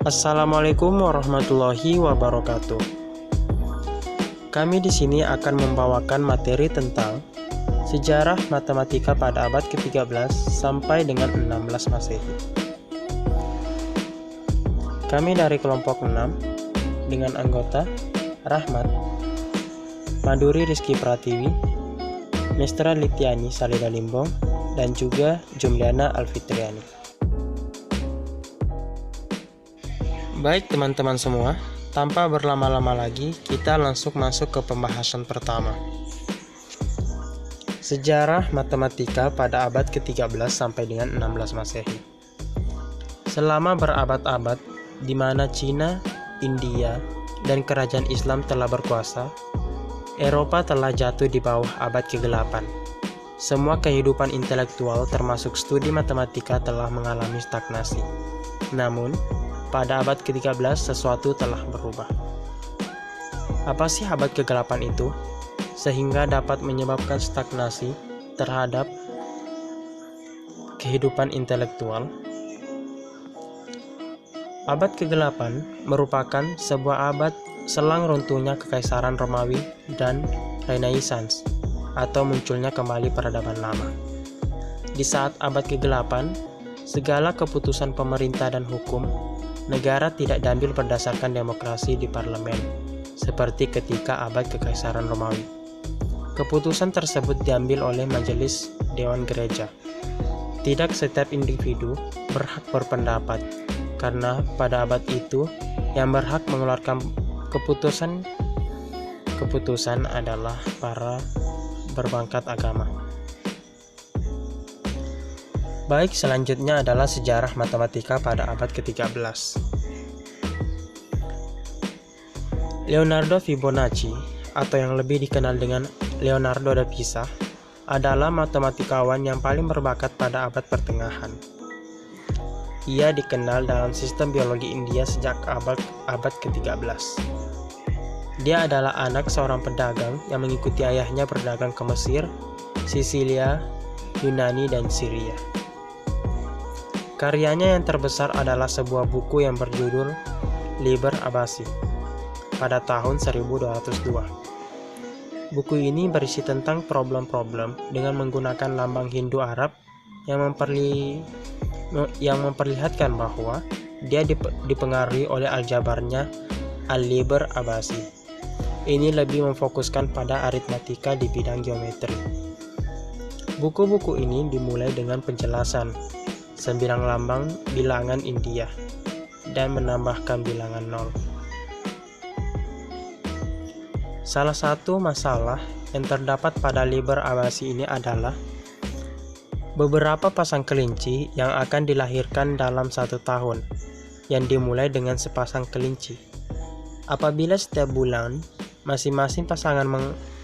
Assalamualaikum warahmatullahi wabarakatuh. Kami di sini akan membawakan materi tentang sejarah matematika pada abad ke-13 sampai dengan 16 Masehi. Kami dari kelompok 6 dengan anggota Rahmat, Maduri Rizky Pratiwi, Mestra Litiani Salida Limbong, dan juga Jumliana Alfitriani. Baik teman-teman semua, tanpa berlama-lama lagi, kita langsung masuk ke pembahasan pertama. Sejarah matematika pada abad ke-13 sampai dengan 16 Masehi. Selama berabad-abad, di mana Cina, India, dan kerajaan Islam telah berkuasa, Eropa telah jatuh di bawah abad ke-8. Semua kehidupan intelektual termasuk studi matematika telah mengalami stagnasi. Namun, pada abad ke-13 sesuatu telah berubah. Apa sih abad ke-8 itu? Sehingga dapat menyebabkan stagnasi terhadap kehidupan intelektual. Abad ke-8 merupakan sebuah abad selang runtuhnya Kekaisaran Romawi dan Renaissance, atau munculnya kembali peradaban lama. Di saat abad ke-8, segala keputusan pemerintah dan hukum negara tidak diambil berdasarkan demokrasi di parlemen, seperti ketika abad Kekaisaran Romawi. Keputusan tersebut diambil oleh Majelis Dewan Gereja. Tidak setiap individu berhak berpendapat, karena pada abad itu yang berhak mengeluarkan keputusan adalah para berpangkat agama. Baik, selanjutnya adalah sejarah matematika pada abad ke-13. Leonardo Fibonacci, atau yang lebih dikenal dengan Leonardo da Pisa, adalah matematikawan yang paling berbakat pada abad pertengahan. Ia dikenal dalam sistem biologi India sejak abad ke-13. Dia adalah anak seorang pedagang yang mengikuti ayahnya berdagang ke Mesir, Sisilia, Yunani, dan Syria. Karyanya yang terbesar adalah sebuah buku yang berjudul Liber Abaci pada tahun 1202. Buku ini berisi tentang problem-problem dengan menggunakan lambang Hindu Arab yang memperlihatkan bahwa dia dipengaruhi oleh aljabarnya Al-Liber Abaci. Ini lebih memfokuskan pada aritmatika di bidang geometri. Buku-buku ini dimulai dengan penjelasan 9 lambang bilangan India dan menambahkan bilangan 0. Salah satu masalah yang terdapat pada Liber Abaci ini adalah beberapa pasang kelinci yang akan dilahirkan dalam 1 tahun, yang dimulai dengan sepasang kelinci. Apabila setiap bulan masing-masing pasangan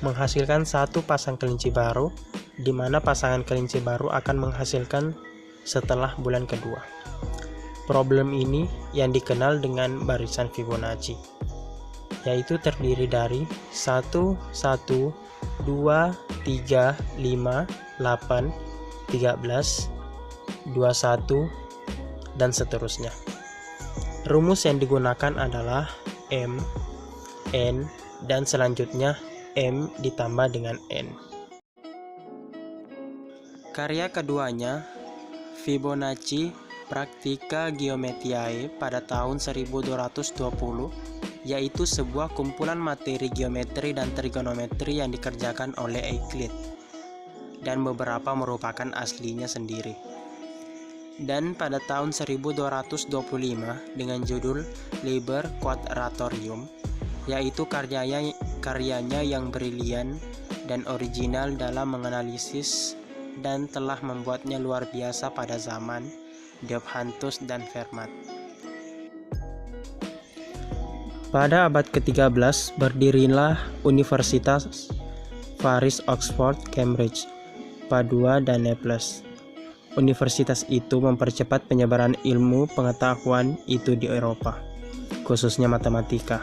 menghasilkan 1 pasang kelinci baru, di mana pasangan kelinci baru akan menghasilkan setelah bulan kedua. Problem ini yang dikenal dengan barisan Fibonacci, yaitu terdiri dari 1, 1, 2, 3, 5, 8, 13, 21, dan seterusnya. Rumus yang digunakan adalah M, N, dan selanjutnya M ditambah dengan N. Karya keduanya, Fibonacci Practica Geometriae pada tahun 1220, yaitu sebuah kumpulan materi geometri dan trigonometri yang dikerjakan oleh Euclid, dan beberapa merupakan aslinya sendiri. Dan pada tahun 1225 dengan judul Liber Quadratorium, yaitu karyanya yang brilian dan original dalam menganalisis dan telah membuatnya luar biasa pada zaman Diophantus dan Fermat. Pada abad ke-13 berdirilah Universitas Paris, Oxford, Cambridge, Padua, dan Naples. Universitas itu mempercepat penyebaran ilmu pengetahuan itu di Eropa, khususnya matematika.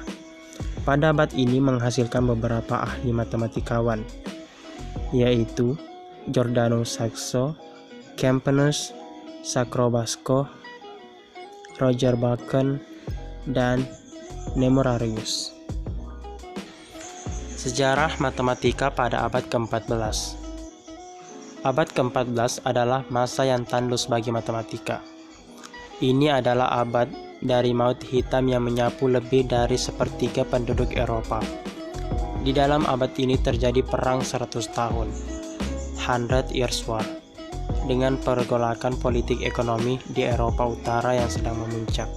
Pada abad ini menghasilkan beberapa ahli matematikawan, yaitu Giordano Saxo, Campanus, Sacrobasco, Roger Bacon, dan Nemorarius. Sejarah matematika pada abad ke-14. Abad ke-14 adalah masa yang tandus bagi matematika. Ini adalah abad dari maut hitam yang menyapu lebih dari sepertiga penduduk Eropa. Di dalam abad ini terjadi perang 100 tahun, 100 Years' War, dengan pergolakan politik ekonomi di Eropa Utara yang sedang memuncak.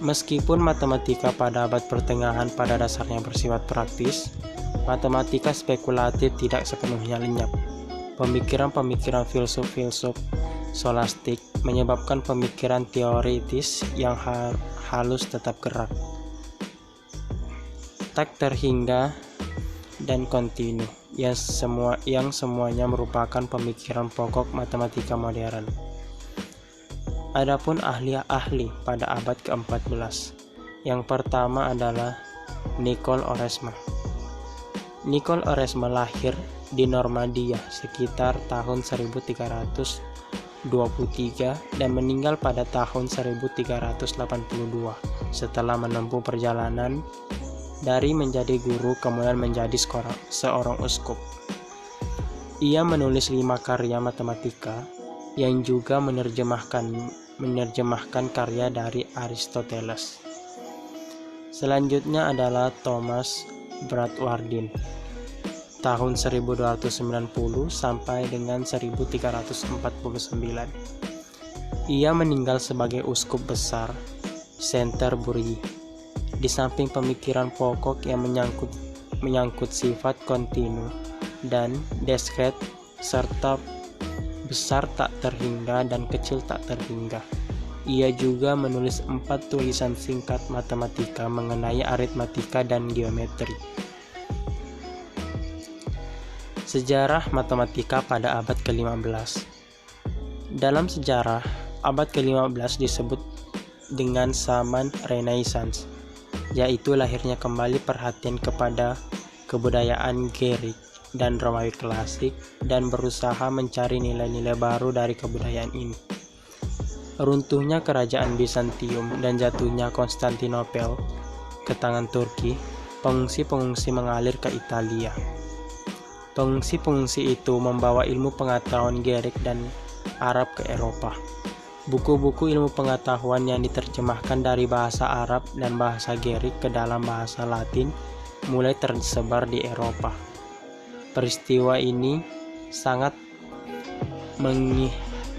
Meskipun matematika pada abad pertengahan pada dasarnya bersifat praktis, matematika spekulatif tidak sepenuhnya lenyap. Pemikiran-pemikiran filsuf-filsuf skolastik menyebabkan pemikiran teoritis yang halus tetap gerak, tak terhingga dan kontinu, yang semuanya merupakan pemikiran pokok matematika modern. Adapun ahli-ahli pada abad ke-14, yang pertama adalah Nicole Oresme. Nicole Oresme lahir di Normandia sekitar tahun 1323 dan meninggal pada tahun 1382 setelah menempuh perjalanan dari menjadi guru kemudian menjadi seorang uskup. Ia menulis 5 karya matematika yang juga menerjemahkan karya dari Aristoteles. Selanjutnya adalah Thomas Bradwardine tahun 1290 sampai dengan 1349. Ia meninggal sebagai uskup besar Canterbury. Di samping pemikiran pokok yang menyangkut sifat kontinu dan diskret serta besar tak terhingga dan kecil tak terhingga, ia juga menulis 4 tulisan singkat matematika mengenai aritmatika dan geometri. Sejarah matematika pada abad ke-15. Dalam sejarah, abad ke-15 disebut dengan zaman Renaissance, yaitu lahirnya kembali perhatian kepada kebudayaan Greek dan Romawi klasik dan berusaha mencari nilai-nilai baru dari kebudayaan ini. Runtuhnya kerajaan Bizantium dan jatuhnya Konstantinopel ke tangan Turki, pengungsi-pengungsi mengalir ke Italia. Pengungsi-pengungsi itu membawa ilmu pengetahuan Greek dan Arab ke Eropa. Buku-buku ilmu pengetahuan yang diterjemahkan dari bahasa Arab dan bahasa Greek ke dalam bahasa Latin mulai tersebar di Eropa. Peristiwa ini sangat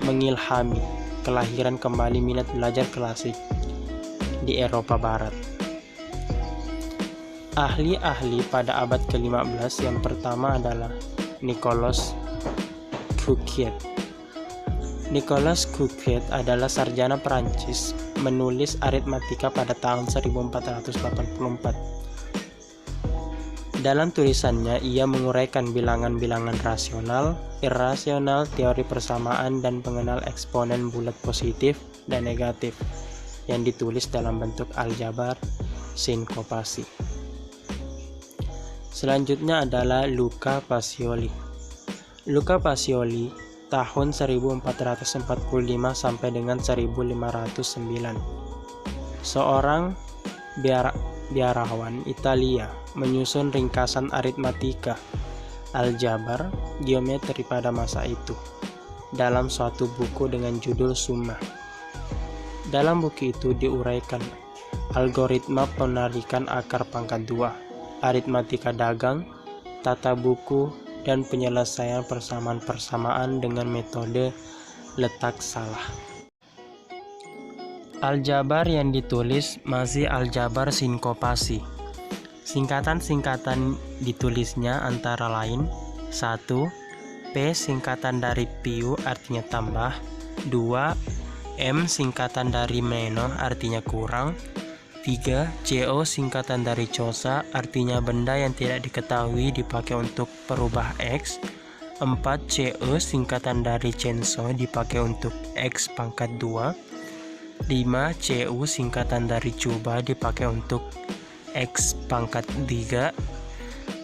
mengilhami kelahiran kembali minat belajar klasik di Eropa Barat. Ahli-ahli pada abad ke-15 yang pertama adalah Nicolas Fouquier. Nicolas Fouquier adalah sarjana Perancis, menulis aritmatika pada tahun 1484. Dalam tulisannya, ia menguraikan bilangan-bilangan rasional, irasional, teori persamaan, dan pengenal eksponen bulat positif dan negatif yang ditulis dalam bentuk aljabar sinkopasi. Selanjutnya adalah Luca Pacioli. Luca Pacioli tahun 1445 sampai dengan 1509. Seorang biarawan Italia menyusun ringkasan aritmatika, aljabar, geometri pada masa itu dalam suatu buku dengan judul Summa. Dalam buku itu diuraikan algoritma penarikan akar pangkat 2, aritmatika dagang, tata buku, dan penyelesaian persamaan-persamaan dengan metode letak salah. Aljabar yang ditulis masih aljabar sinkopasi. Singkatan-singkatan ditulisnya antara lain: 1. P singkatan dari piu artinya tambah, 2. M singkatan dari meno artinya kurang, 3. CO singkatan dari cosa artinya benda yang tidak diketahui dipakai untuk perubah X, 4. CE singkatan dari censo dipakai untuk X pangkat 2, 5. CU singkatan dari cuba dipakai untuk X pangkat 3,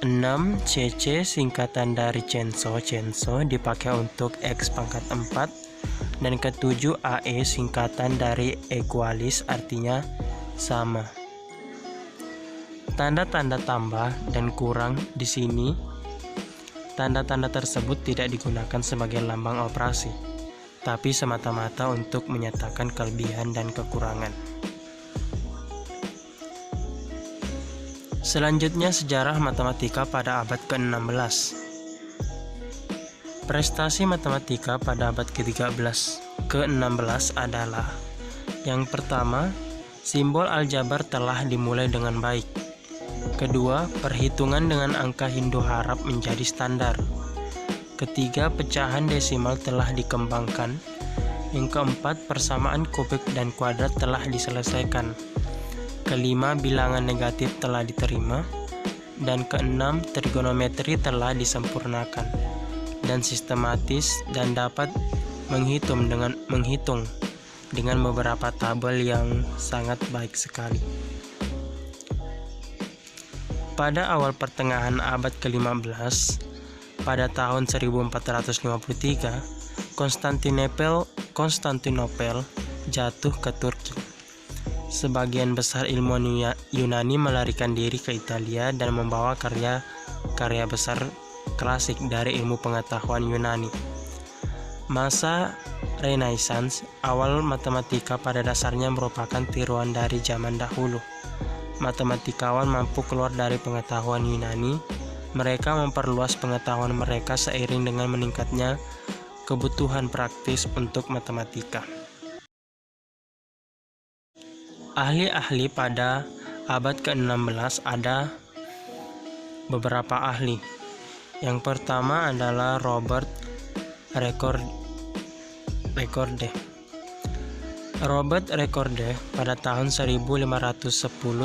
6. CC singkatan dari censo dipakai untuk X pangkat 4, Dan ketujuh, AE singkatan dari equalis, artinya sama. Tanda-tanda tambah dan kurang di sini, tanda-tanda tersebut tidak digunakan sebagai lambang operasi, tapi semata-mata untuk menyatakan kelebihan dan kekurangan. Selanjutnya, sejarah matematika pada abad ke-16. Prestasi matematika pada abad ke-16 adalah: yang pertama, simbol aljabar telah dimulai dengan baik. Kedua, perhitungan dengan angka Hindu-Arab menjadi standar. Ketiga, pecahan desimal telah dikembangkan. Yang keempat, persamaan kubik dan kuadrat telah diselesaikan. Kelima, bilangan negatif telah diterima. Dan keenam, trigonometri telah disempurnakan dan sistematis dan dapat menghitung dengan beberapa tabel yang sangat baik sekali. Pada awal pertengahan abad ke-15, pada tahun 1453, Konstantinopel jatuh ke Turki. Sebagian besar ilmuwan Yunani melarikan diri ke Italia dan membawa karya besar klasik dari ilmu pengetahuan Yunani. Masa Renaissance, awal matematika pada dasarnya merupakan tiruan dari zaman dahulu. Matematikawan mampu keluar dari pengetahuan Yunani. Mereka memperluas pengetahuan mereka seiring dengan meningkatnya kebutuhan praktis untuk matematika. Ahli-ahli pada abad ke-16 ada beberapa ahli. Yang pertama adalah Robert Recorde. Robert Recorde pada tahun 1510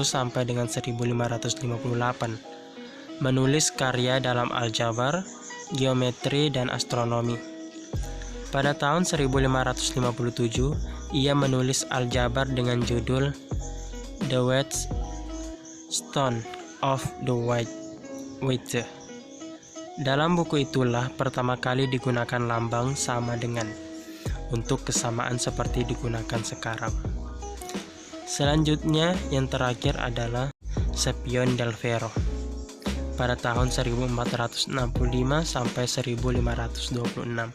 sampai dengan 1558 menulis karya dalam aljabar, geometri, dan astronomi. Pada tahun 1557, ia menulis aljabar dengan judul The Whetstone of the White. Dalam buku itulah pertama kali digunakan lambang sama dengan untuk kesamaan seperti digunakan sekarang. Selanjutnya, yang terakhir adalah Scipione del Ferro pada tahun 1465 sampai 1526.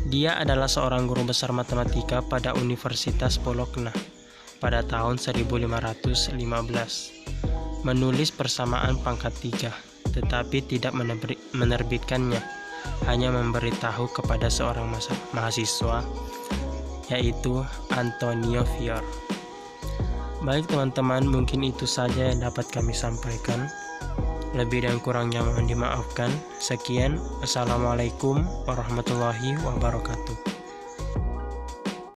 Dia adalah seorang guru besar matematika pada Universitas Bologna pada tahun 1515. Menulis persamaan pangkat 3, tetapi tidak menerbitkannya, hanya memberitahu kepada seorang mahasiswa, yaitu Antonio Fior. Baik teman-teman, mungkin itu saja yang dapat kami sampaikan. Lebih dan kurangnya mohon dimaafkan. Sekian, Assalamualaikum warahmatullahi wabarakatuh.